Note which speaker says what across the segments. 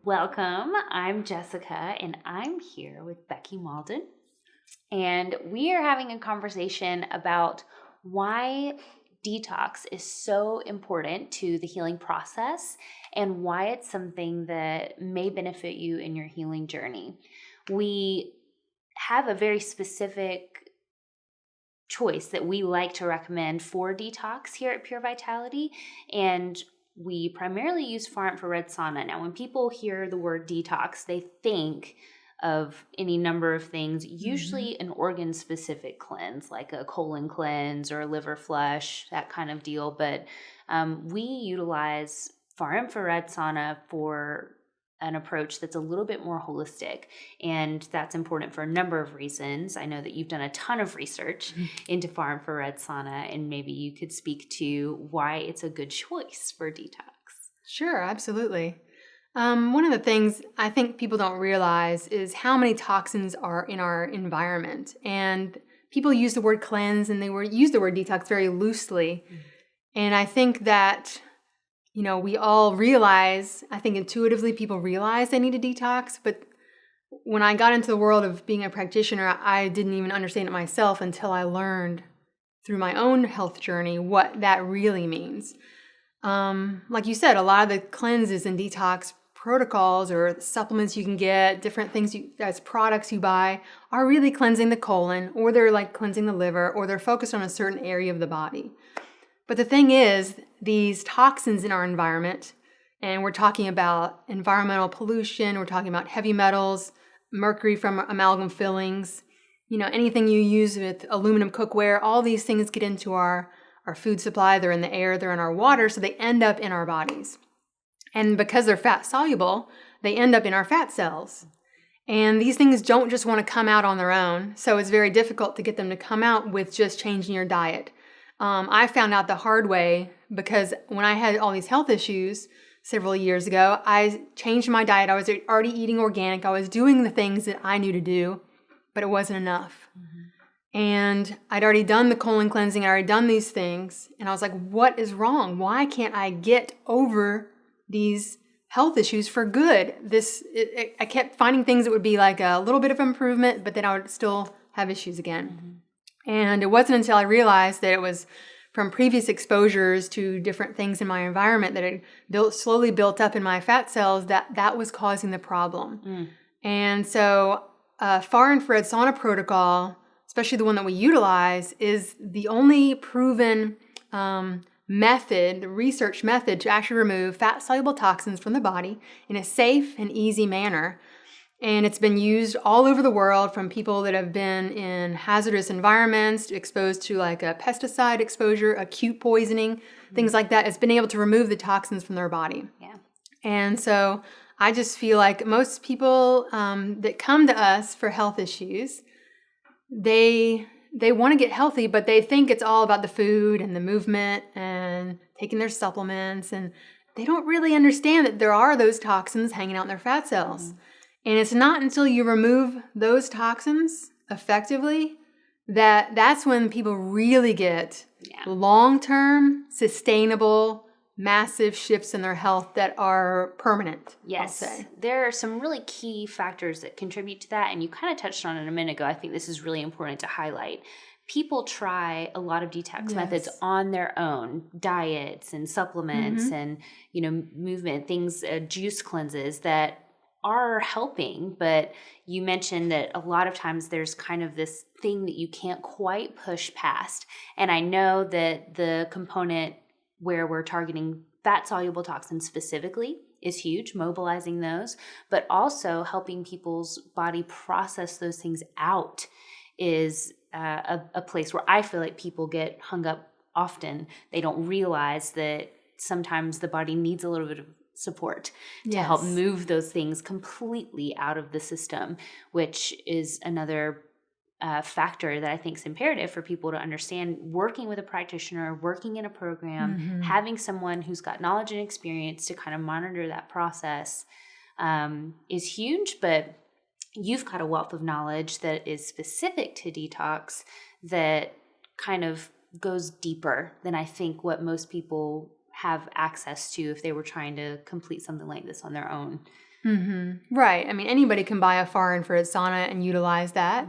Speaker 1: Welcome. I'm Jessica, and I'm here with Becky Malden. And we are having a conversation about why detox is so important to the healing process and why it's something that may benefit you in your healing journey. We have a very specific choice that we like to recommend for detox here at Pure Vitality, and we primarily use far infrared sauna. Now, when people hear the word detox, they think of any number of things, usually an organ specific cleanse, like a colon cleanse or a liver flush, that kind of deal. But we utilize far infrared sauna for an approach that's a little bit more holistic. And that's important for a number of reasons. I know that you've done a ton of research into far infrared sauna, and maybe you could speak to why it's a good choice for detox.
Speaker 2: Sure, absolutely. One of the things I think people don't realize is how many toxins are in our environment. And people use the word cleanse and use the word detox very loosely. And I think that we all realize, I think intuitively people realize they need a detox, but when I got into the world of being a practitioner, I didn't even understand it myself until I learned through my own health journey what that really means. Like you said, a lot of the cleanses and detox protocols or supplements you can get, different things as products you buy, are really cleansing the colon, or they're like cleansing the liver, or they're focused on a certain area of the body. But the thing is, these toxins in our environment, and we're talking about environmental pollution, we're talking about heavy metals, mercury from amalgam fillings, anything you use with aluminum cookware, all these things get into our food supply, they're in the air, they're in our water, so they end up in our bodies. And because they're fat soluble, they end up in our fat cells. And these things don't just want to come out on their own, so it's very difficult to get them to come out with just changing your diet. I found out the hard way because when I had all these health issues several years ago, I changed my diet. I was already eating organic. I was doing the things that I knew to do, but it wasn't enough. And I'd already done the colon cleansing. I'd already done these things. And I was like, what is wrong? Why can't I get over these health issues for good? I kept finding things that would be like a little bit of improvement, but then I would still have issues again. And it wasn't until I realized that it was from previous exposures to different things in my environment that it slowly built up in my fat cells that was causing the problem. And so far infrared sauna protocol, especially the one that we utilize, is the only proven research method to actually remove fat-soluble toxins from the body in a safe and easy manner. And it's been used all over the world, from people that have been in hazardous environments, exposed to like a pesticide exposure, acute poisoning, things like that. It's been able to remove the toxins from their body.
Speaker 1: Yeah.
Speaker 2: And so I just feel like most people that come to us for health issues, they want to get healthy, but they think it's all about the food and the movement and taking their supplements. And they don't really understand that there are those toxins hanging out in their fat cells. And it's not until you remove those toxins effectively that's when people really get long-term, sustainable, massive shifts in their health that are permanent.
Speaker 1: Yes,
Speaker 2: I'll say.
Speaker 1: There are some really key factors that contribute to that, and you kind of touched on it a minute ago. I think this is really important to highlight. People try a lot of detox methods on their own, diets and supplements and movement things, juice cleanses that are helping, but you mentioned that a lot of times there's kind of this thing that you can't quite push past. And I know that the component where we're targeting fat-soluble toxins specifically is huge, mobilizing those, but also helping people's body process those things out is a place where I feel like people get hung up often. They don't realize that sometimes the body needs a little bit of support to help move those things completely out of the system, which is another factor that I think is imperative for people to understand. Working with a practitioner, working in a program, having someone who's got knowledge and experience to kind of monitor that process is huge, but you've got a wealth of knowledge that is specific to detox that kind of goes deeper than I think what most people have access to if they were trying to complete something like this on their own.
Speaker 2: Right. I mean, anybody can buy a far infrared sauna and utilize that.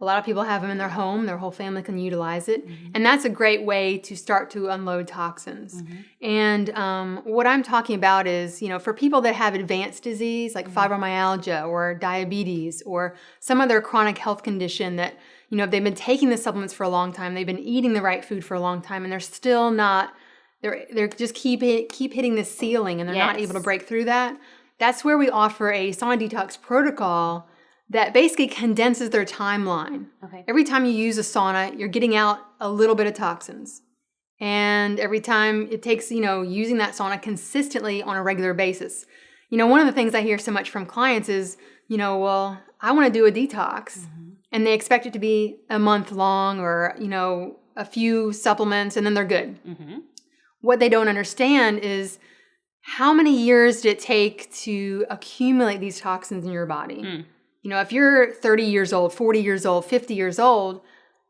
Speaker 2: A lot of people have them in their home. Their whole family can utilize it. And that's a great way to start to unload toxins. And what I'm talking about is, for people that have advanced disease like fibromyalgia or diabetes or some other chronic health condition that, if they've been taking the supplements for a long time, they've been eating the right food for a long time, and they're still not, they're just keep hitting the ceiling, and they're not able to break through that. That's where we offer a sauna detox protocol that basically condenses their timeline.
Speaker 1: Okay.
Speaker 2: Every time you use a sauna, you're getting out a little bit of toxins. And every time it takes, using that sauna consistently on a regular basis. One of the things I hear so much from clients is, well, I want to do a detox. And they expect it to be a month long or, a few supplements and then they're good. What they don't understand is how many years did it take to accumulate these toxins in your body? If you're 30 years old, 40 years old, 50 years old,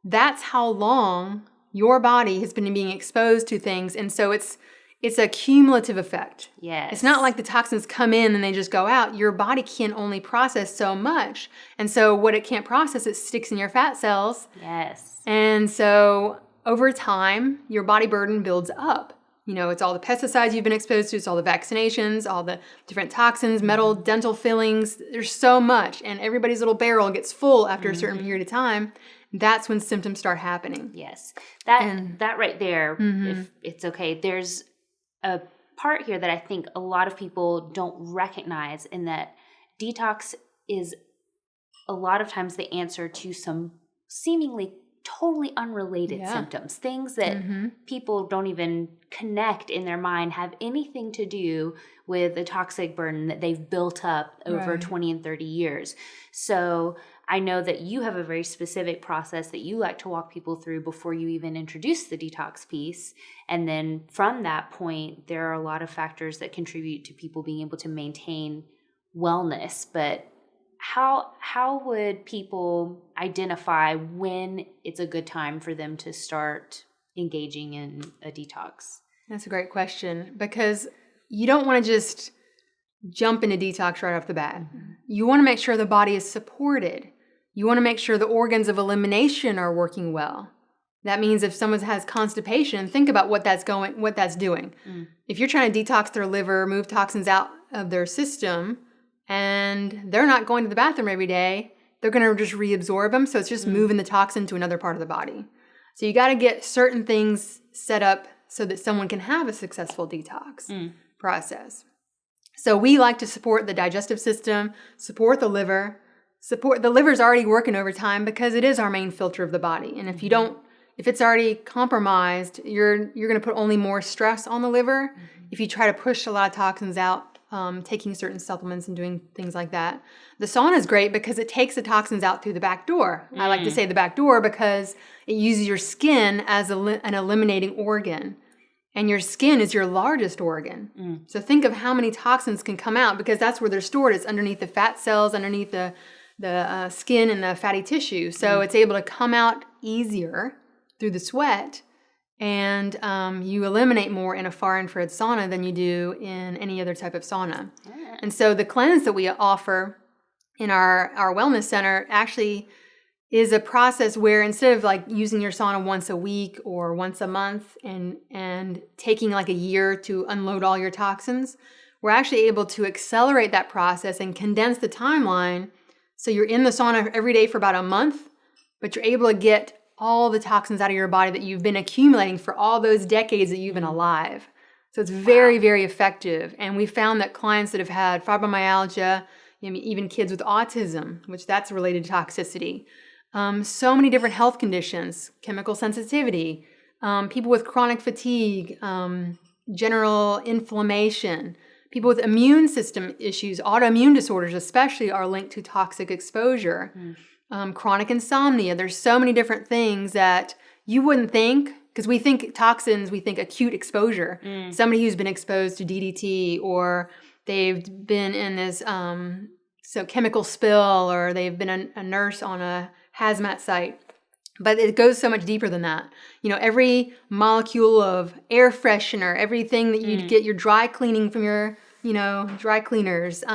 Speaker 2: that's how long your body has been being exposed to things. And so it's a cumulative effect.
Speaker 1: Yes.
Speaker 2: It's not like the toxins come in and they just go out. Your body can only process so much. And so what it can't process, it sticks in your fat cells.
Speaker 1: Yes.
Speaker 2: And so over time, your body burden builds up. It's all the pesticides you've been exposed to, it's all the vaccinations, all the different toxins, metal, dental fillings. There's so much. And everybody's little barrel gets full after a certain period of time. That's when symptoms start happening.
Speaker 1: Yes. That right there, if it's okay, there's a part here that I think a lot of people don't recognize, in that detox is a lot of times the answer to some seemingly totally unrelated symptoms, things that people don't even connect in their mind have anything to do with the toxic burden that they've built up over 20 and 30 years. So I know that you have a very specific process that you like to walk people through before you even introduce the detox piece. And then from that point, there are a lot of factors that contribute to people being able to maintain wellness. But how would people identify when it's a good time for them to start engaging in a detox?
Speaker 2: That's a great question, because you don't want to just jump into detox right off the bat. You want to make sure the body is supported. You want to make sure the organs of elimination are working well. That means if someone has constipation, think about what that's doing. If you're trying to detox their liver, move toxins out of their system, and they're not going to the bathroom every day, they're going to just reabsorb them. So it's just moving the toxin to another part of the body. So you got to get certain things set up so that someone can have a successful detox process. So we like to support the digestive system, support the liver. The liver's already working overtime because it is our main filter of the body. And if it's already compromised, you're going to put only more stress on the liver if you try to push a lot of toxins out, taking certain supplements and doing things like that. The sauna is great because it takes the toxins out through the back door. I like to say the back door because it uses your skin as an eliminating organ. And your skin is your largest organ. So think of how many toxins can come out, because that's where they're stored. It's underneath the fat cells, underneath the skin and the fatty tissue. So it's able to come out easier through the sweat. And you eliminate more in a far infrared sauna than you do in any other type of sauna. And so the cleanse that we offer in our wellness center actually is a process where instead of like using your sauna once a week or once a month and taking like a year to unload all your toxins, we're actually able to accelerate that process and condense the timeline. So you're in the sauna every day for about a month, but you're able to get all the toxins out of your body that you've been accumulating for all those decades that you've been alive. So it's very, very effective. And we found that clients that have had fibromyalgia, even kids with autism, which that's related to toxicity, so many different health conditions, chemical sensitivity, people with chronic fatigue, general inflammation, people with immune system issues, autoimmune disorders especially are linked to toxic exposure. Chronic insomnia. There's so many different things that you wouldn't think, because we think toxins, we think acute exposure. Somebody who's been exposed to DDT, or they've been in this chemical spill, or they've been a nurse on a hazmat site. But it goes so much deeper than that. Every molecule of air freshener, everything that you'd get your dry cleaning from your, dry cleaners,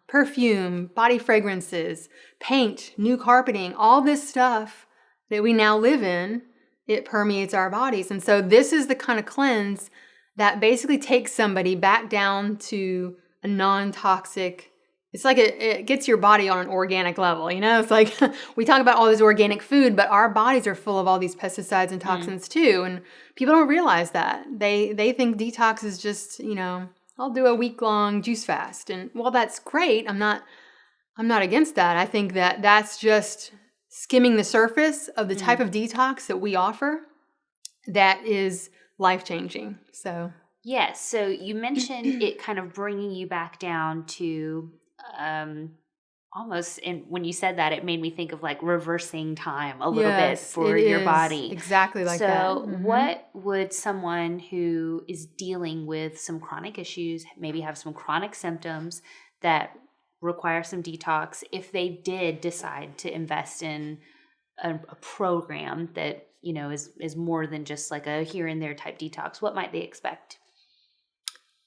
Speaker 2: perfume, body fragrances, paint, new carpeting, all this stuff that we now live in, it permeates our bodies. And so this is the kind of cleanse that basically takes somebody back down to a non-toxic. It's like it gets your body on an organic level, you know? It's like we talk about all this organic food, but our bodies are full of all these pesticides and toxins too. And people don't realize that. They think detox is just, you know, I'll do a week-long juice fast. And while that's great, I'm not against that. I think that that's just skimming the surface of the type of detox that we offer that is life-changing. So
Speaker 1: yes. So you mentioned it kind of bringing you back down to almost, and when you said that, it made me think of like reversing time a little bit for your body.
Speaker 2: Exactly like that.
Speaker 1: So what would someone who is dealing with some chronic issues, maybe have some chronic symptoms that require some detox, if they did decide to invest in a program that, you know, is more than just like a here and there type detox, what might they expect?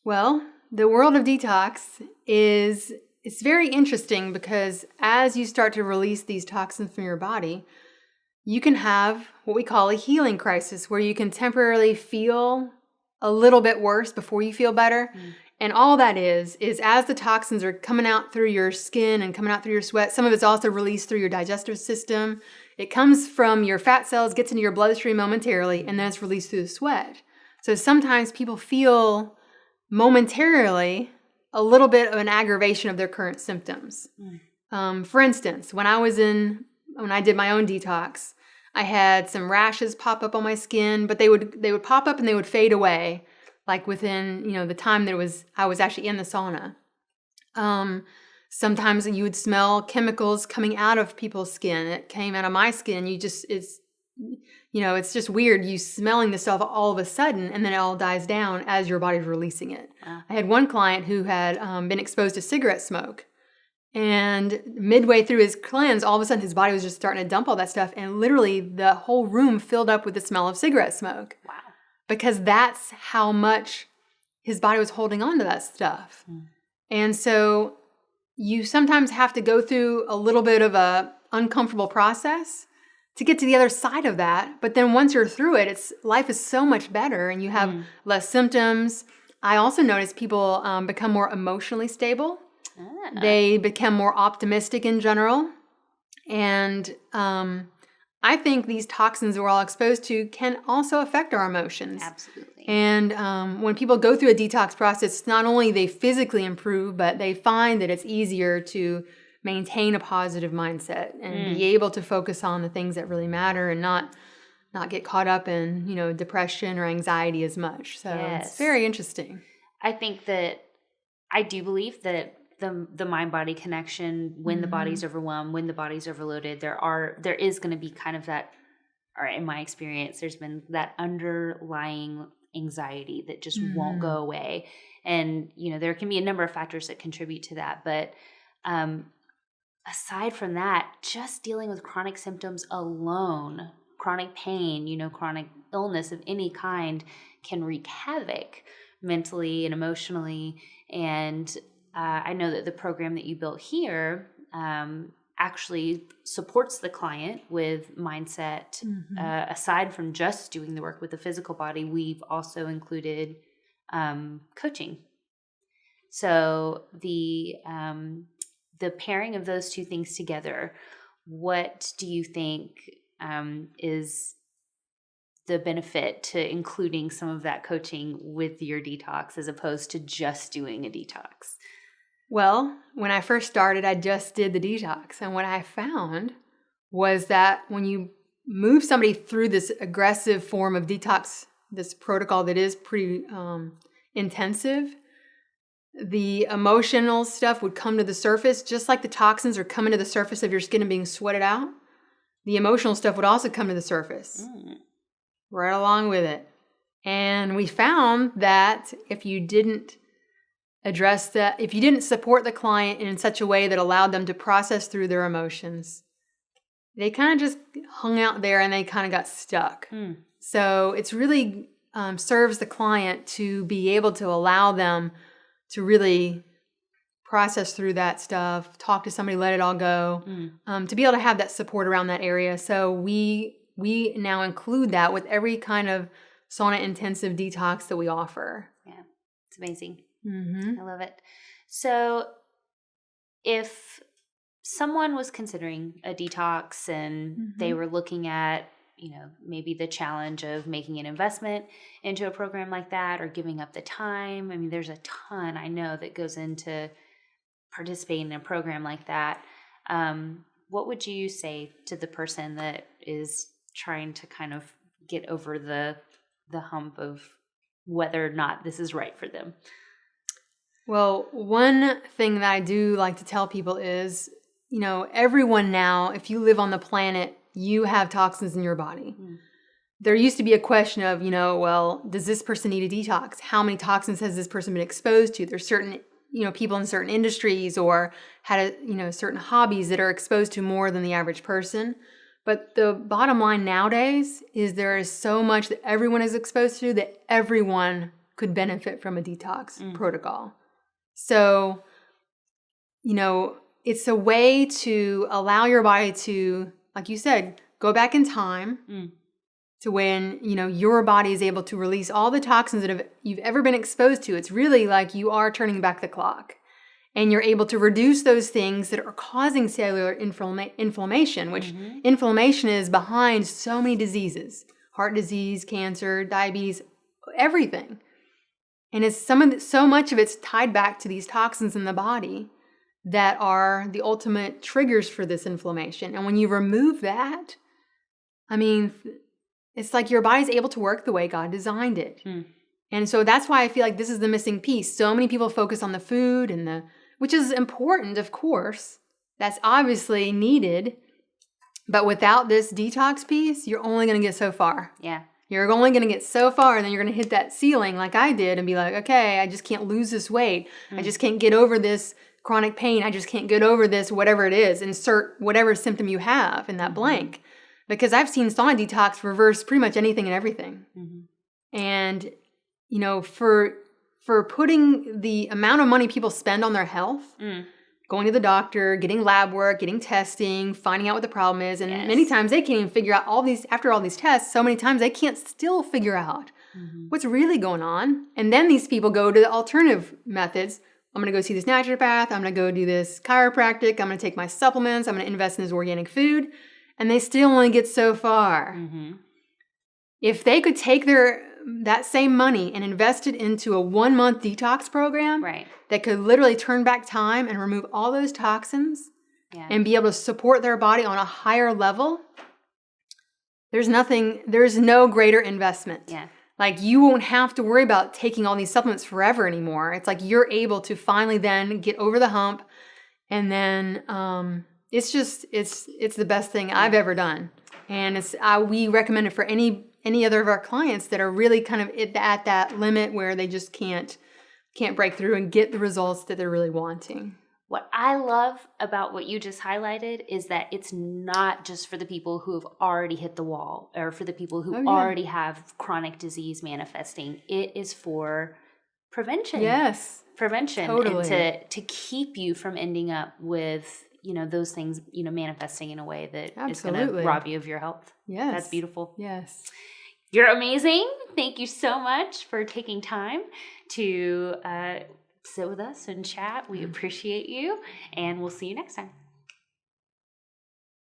Speaker 2: Well, the world of detox it's very interesting because as you start to release these toxins from your body, you can have what we call a healing crisis where you can temporarily feel a little bit worse before you feel better. And all that is as the toxins are coming out through your skin and coming out through your sweat, some of it's also released through your digestive system. It comes from your fat cells, gets into your bloodstream momentarily, and then it's released through the sweat. So sometimes people feel momentarily a little bit of an aggravation of their current symptoms. For instance, when I did my own detox, I had some rashes pop up on my skin, but they would pop up and they would fade away, like within, you know, the time that I was actually in the sauna. Sometimes you would smell chemicals coming out of people's skin. It came out of my skin. It's just weird. You smelling this stuff all of a sudden, and then it all dies down as your body's releasing it. Wow. I had one client who had been exposed to cigarette smoke, and midway through his cleanse, all of a sudden his body was just starting to dump all that stuff, and literally the whole room filled up with the smell of cigarette smoke. Wow. Because that's how much his body was holding on to that stuff. And so you sometimes have to go through a little bit of a uncomfortable process to get to the other side of that. But then once you're through it, life is so much better and you have less symptoms. I also noticed people become more emotionally stable. They become more optimistic in general. And I think these toxins we're all exposed to can also affect our emotions.
Speaker 1: Absolutely.
Speaker 2: And when people go through a detox process, not only they physically improve, but they find that it's easier to maintain a positive mindset and be able to focus on the things that really matter and not get caught up in, you know, depression or anxiety as much. So It's very interesting.
Speaker 1: I think that I do believe that the mind-body connection, when the body's overwhelmed, when the body's overloaded, there is going to be kind of that, or in my experience, there's been that underlying anxiety that just won't go away. And, you know, there can be a number of factors that contribute to that. But aside from that, just dealing with chronic symptoms alone, chronic pain, you know, chronic illness of any kind can wreak havoc mentally and emotionally. And I know that the program that you built here actually supports the client with mindset. Aside from just doing the work with the physical body, we've also included coaching. So the pairing of those two things together, what do you think is the benefit to including some of that coaching with your detox as opposed to just doing a detox?
Speaker 2: Well, when I first started, I just did the detox. And what I found was that when you move somebody through this aggressive form of detox, this protocol that is pretty intensive, the emotional stuff would come to the surface, just like the toxins are coming to the surface of your skin and being sweated out. The emotional stuff would also come to the surface, right along with it. And we found that if you didn't address that, if you didn't support the client in such a way that allowed them to process through their emotions, they kind of just hung out there and they kind of got stuck. So it's really serves the client to be able to allow them to really process through that stuff, talk to somebody, let it all go, to be able to have that support around that area. So we now include that with every kind of sauna intensive detox that we offer.
Speaker 1: Yeah, it's amazing.
Speaker 2: Mm-hmm.
Speaker 1: I love it. So if someone was considering a detox and they were looking at, maybe the challenge of making an investment into a program like that or giving up the time. I mean, there's a ton I know that goes into participating in a program like that. What would you say to the person that is trying to kind of get over the hump of whether or not this is right for them?
Speaker 2: Well, one thing that I do like to tell people is, everyone now, if you live on the planet, you have toxins in your body. There used to be a question of, well, does this person need a detox? How many toxins has this person been exposed to? There's certain, people in certain industries or had, certain hobbies that are exposed to more than the average person. But the bottom line nowadays is there is so much that everyone is exposed to that everyone could benefit from a detox protocol. So, it's a way to allow your body to, like you said, go back in time to when, your body is able to release all the toxins that you've ever been exposed to. It's really like you are turning back the clock. And you're able to reduce those things that are causing cellular inflammation, which inflammation is behind so many diseases, heart disease, cancer, diabetes, everything. And it's so much of it's tied back to these toxins in the body that are the ultimate triggers for this inflammation. And when you remove that, it's like your body's able to work the way God designed it. And so that's why I feel like this is the missing piece. So many people focus on the food which is important, of course. That's obviously needed. But without this detox piece, you're only going to get so far.
Speaker 1: Yeah.
Speaker 2: You're only going to get so far, and then you're going to hit that ceiling like I did and be like, okay, I just can't lose this weight. I just can't get over this chronic pain. I just can't get over this, whatever it is. Insert whatever symptom you have in that blank. Because I've seen sauna detox reverse pretty much anything and everything. And, for putting the amount of money people spend on their health, going to the doctor, getting lab work, getting testing, finding out what the problem is. And many times they can't even figure out after all these tests, so many times they can't still figure out what's really going on. And then these people go to the alternative methods. I'm going to go see this naturopath. I'm going to go do this chiropractic. I'm going to take my supplements. I'm going to invest in this organic food. And they still only get so far. If they could take that same money and invest it into a 1-month detox program that could literally turn back time and remove all those toxins and be able to support their body on a higher level, there's no greater investment.
Speaker 1: Yeah.
Speaker 2: Like you won't have to worry about taking all these supplements forever anymore. It's like you're able to finally then get over the hump, and then it's the best thing I've ever done. And we recommend it for any other of our clients that are really kind of at that limit where they just can't break through and get the results that they're really wanting.
Speaker 1: What I love about what you just highlighted is that it's not just for the people who have already hit the wall or for the people who already have chronic disease manifesting. It is for prevention.
Speaker 2: Yes.
Speaker 1: Prevention.
Speaker 2: Totally.
Speaker 1: And to keep you from ending up with, those things, manifesting in a way that is going to rob you of your health.
Speaker 2: Yes.
Speaker 1: That's beautiful.
Speaker 2: Yes.
Speaker 1: You're amazing. Thank you so much for taking time to sit with us and chat. We appreciate you, and we'll see you next time.